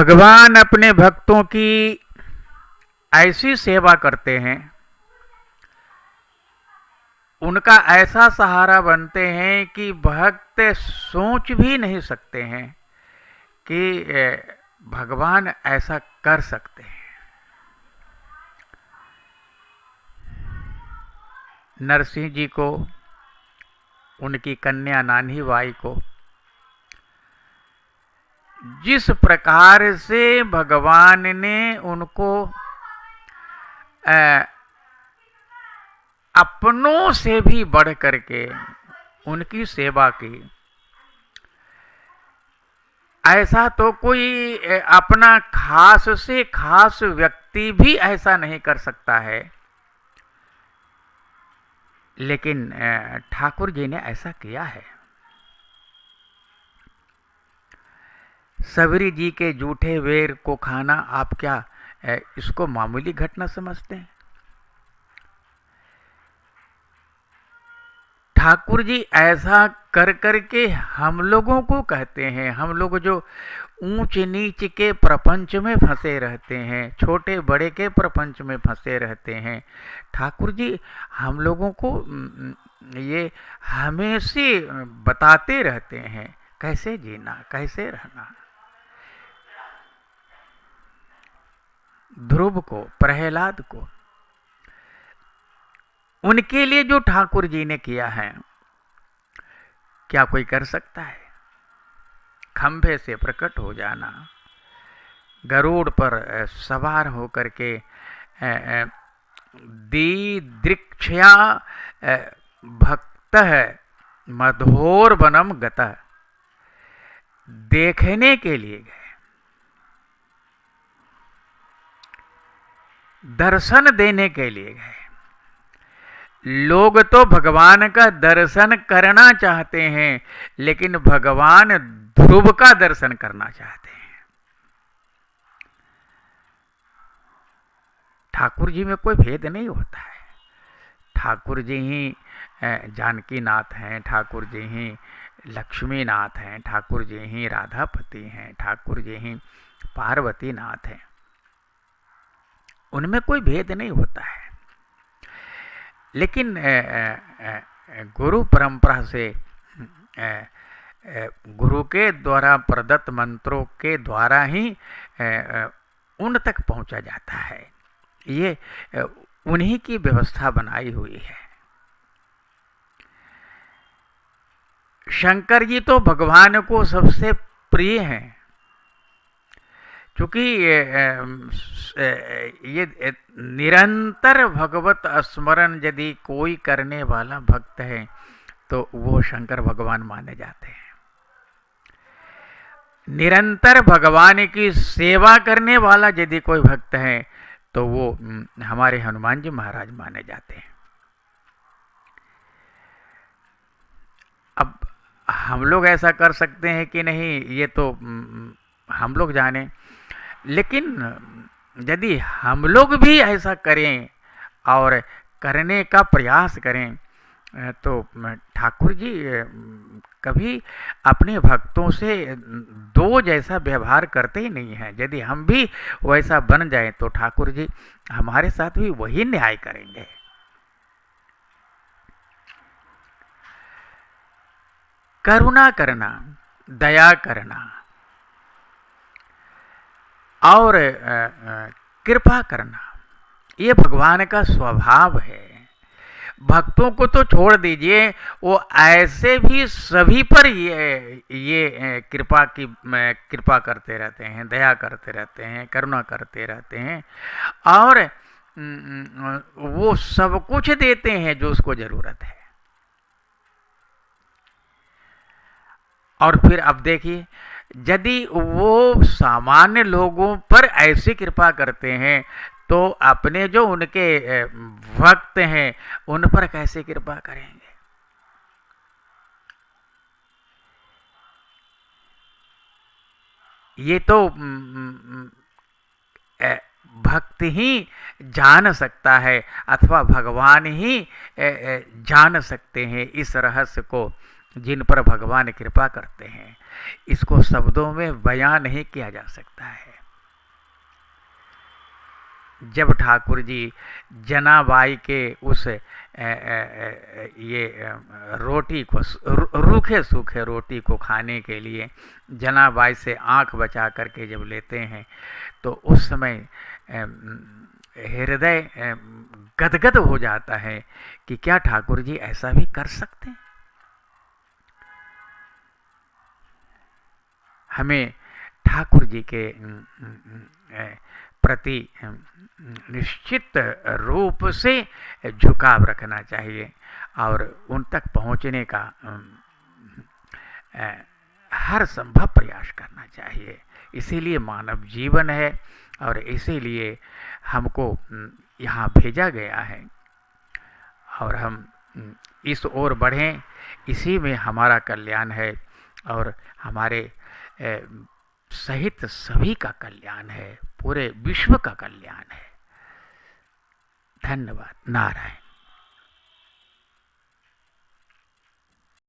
भगवान अपने भक्तों की ऐसी सेवा करते हैं, उनका ऐसा सहारा बनते हैं कि भक्त सोच भी नहीं सकते हैं कि भगवान ऐसा कर सकते हैं। नरसिंह जी को, उनकी कन्या नान्ही बाई को जिस प्रकार से भगवान ने उनको अपनों से भी बढ़ करके उनकी सेवा की, ऐसा तो कोई अपना खास से खास व्यक्ति भी ऐसा नहीं कर सकता है। लेकिन ठाकुर जी ने ऐसा किया है। सबरी जी के जूठे बेर को खाना आप क्या इसको मामूली घटना समझते हैं? ठाकुर जी ऐसा कर करके हम लोगों को कहते हैं, हम लोग जो ऊंच नीच के प्रपंच में फंसे रहते हैं, छोटे बड़े के प्रपंच में फंसे रहते हैं, ठाकुर जी हम लोगों को ये हमेशा बताते रहते हैं कैसे जीना, कैसे रहना। ध्रुव को, प्रहलाद को, उनके लिए जो ठाकुर जी ने किया है क्या कोई कर सकता है? खंभे से प्रकट हो जाना, गरुड़ पर सवार होकर के दीदृक्षया भक्त मधोर वनम गता, देखने के लिए गए, दर्शन देने के लिए गए। लोग तो भगवान का दर्शन करना चाहते हैं, लेकिन भगवान ध्रुव का दर्शन करना चाहते हैं। ठाकुर जी में कोई भेद नहीं होता है। ठाकुर जी ही जानकी नाथ हैं, ठाकुर जी ही लक्ष्मी नाथ हैं, ठाकुर जी ही राधापति हैं, ठाकुर जी ही पार्वती नाथ हैं। उनमें कोई भेद नहीं होता है। लेकिन गुरु परंपरा से, गुरु के द्वारा प्रदत्त मंत्रों के द्वारा ही उन तक पहुंचा जाता है। ये उन्हीं की व्यवस्था बनाई हुई है। शंकर जी तो भगवान को सबसे प्रिय हैं, क्योंकि ये निरंतर भगवत स्मरण यदि कोई करने वाला भक्त है तो वो शंकर भगवान माने जाते हैं। निरंतर भगवान की सेवा करने वाला यदि कोई भक्त है तो वो हमारे हनुमान जी महाराज माने जाते हैं। अब हम लोग ऐसा कर सकते हैं कि नहीं, ये तो हम लोग जाने। लेकिन यदि हम लोग भी ऐसा करें और करने का प्रयास करें तो ठाकुर जी कभी अपने भक्तों से दो जैसा व्यवहार करते ही नहीं हैं। यदि हम भी वैसा बन जाए तो ठाकुर जी हमारे साथ भी वही न्याय करेंगे। करुणा करना, दया करना और कृपा करना, ये भगवान का स्वभाव है। भक्तों को तो छोड़ दीजिए, वो ऐसे भी सभी पर ये कृपा करते रहते हैं, दया करते रहते हैं, करुणा करते रहते हैं और वो सब कुछ देते हैं जो उसको जरूरत है। और फिर अब देखिए, यदि वो सामान्य लोगों पर ऐसी कृपा करते हैं तो अपने जो उनके भक्त हैं उन पर कैसे कृपा करेंगे? ये तो भक्त ही जान सकता है अथवा भगवान ही जान सकते हैं इस रहस्य को जिन पर भगवान कृपा करते हैं, इसको शब्दों में बयां नहीं किया जा सकता है। जब ठाकुर जी जनाबाई के उस रोटी को, रूखे सूखे रोटी को खाने के लिए जनाबाई से आंख बचा करके जब लेते हैं, तो उस समय हृदय गदगद हो जाता है कि क्या ठाकुर जी ऐसा भी कर सकते हैं। हमें ठाकुर जी के प्रति निश्चित रूप से झुकाव रखना चाहिए और उन तक पहुंचने का हर संभव प्रयास करना चाहिए। इसीलिए मानव जीवन है और इसीलिए हमको यहाँ भेजा गया है और हम इस ओर बढ़ें, इसी में हमारा कल्याण है और हमारे सहित सभी का कल्याण है, पूरे विश्व का कल्याण है। धन्यवाद। नारायण।